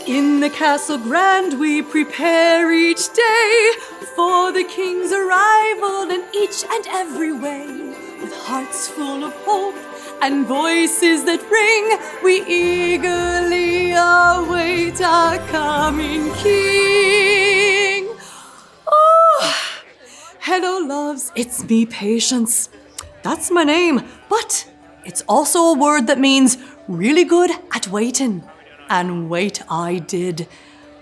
In the castle grand we prepare each day for the king's arrival in each and every way. With hearts full of hope and voices that ring, we eagerly await our coming king. Oh, hello loves, it's me, Patience. That's my name, but it's also a word that means really good at waiting. And wait I did.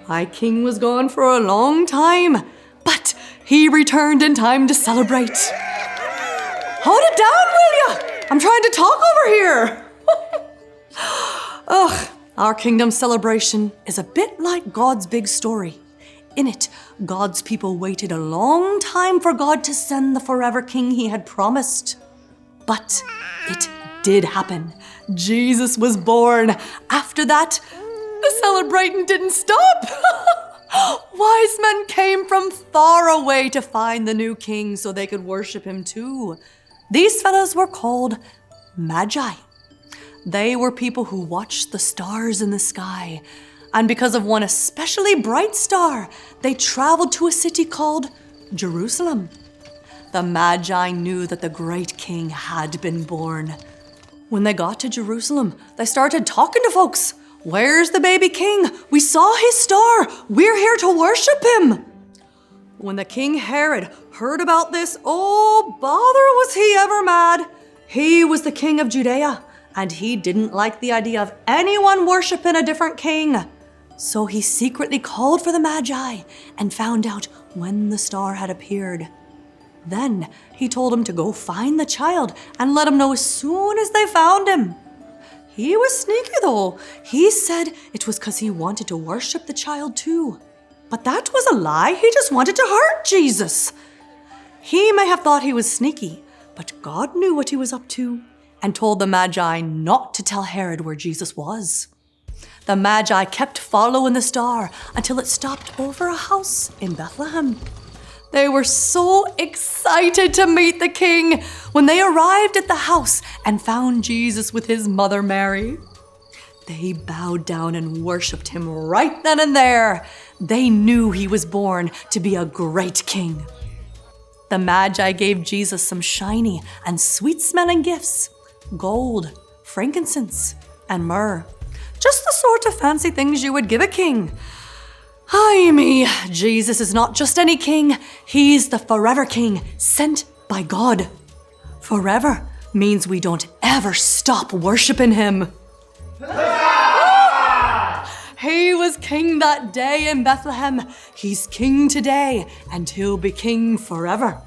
My king was gone for a long time, but he returned in time to celebrate. Hold it down, will ya? I'm trying to talk over here. Ugh, our kingdom celebration is a bit like God's big story. In it, God's people waited a long time for God to send the forever king he had promised. But it did happen. Jesus was born. After that, the celebrating didn't stop. Wise men came from far away to find the new king so they could worship him too. These fellas were called Magi. They were people who watched the stars in the sky. And because of one especially bright star, they traveled to a city called Jerusalem. The Magi knew that the great king had been born. When they got to Jerusalem, they started talking to folks. Where's the baby king? We saw his star. We're here to worship him. When the King Herod heard about this, oh, bother was he ever mad. He was the king of Judea, and he didn't like the idea of anyone worshiping a different king. So he secretly called for the Magi and found out when the star had appeared. Then he told them to go find the child and let him know as soon as they found him. He was sneaky though. He said it was because he wanted to worship the child too. But that was a lie. He just wanted to hurt Jesus. He may have thought he was sneaky, but God knew what he was up to and told the Magi not to tell Herod where Jesus was. The Magi kept following the star until it stopped over a house in Bethlehem. They were so excited to meet the king when they arrived at the house and found Jesus with his mother Mary. They bowed down and worshipped him right then and there. They knew he was born to be a great king. The Magi gave Jesus some shiny and sweet-smelling gifts: gold, frankincense, and myrrh. Just the sort of fancy things you would give a king. Ay me, Jesus is not just any king. He's the forever king sent by God. Forever means we don't ever stop worshiping him. He was king that day in Bethlehem. He's king today, and he'll be king forever.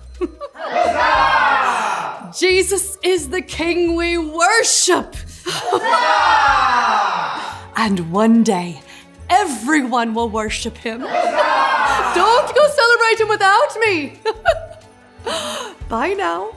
Jesus is the king we worship. And one day, everyone will worship him. Don't go celebrating without me. Bye now.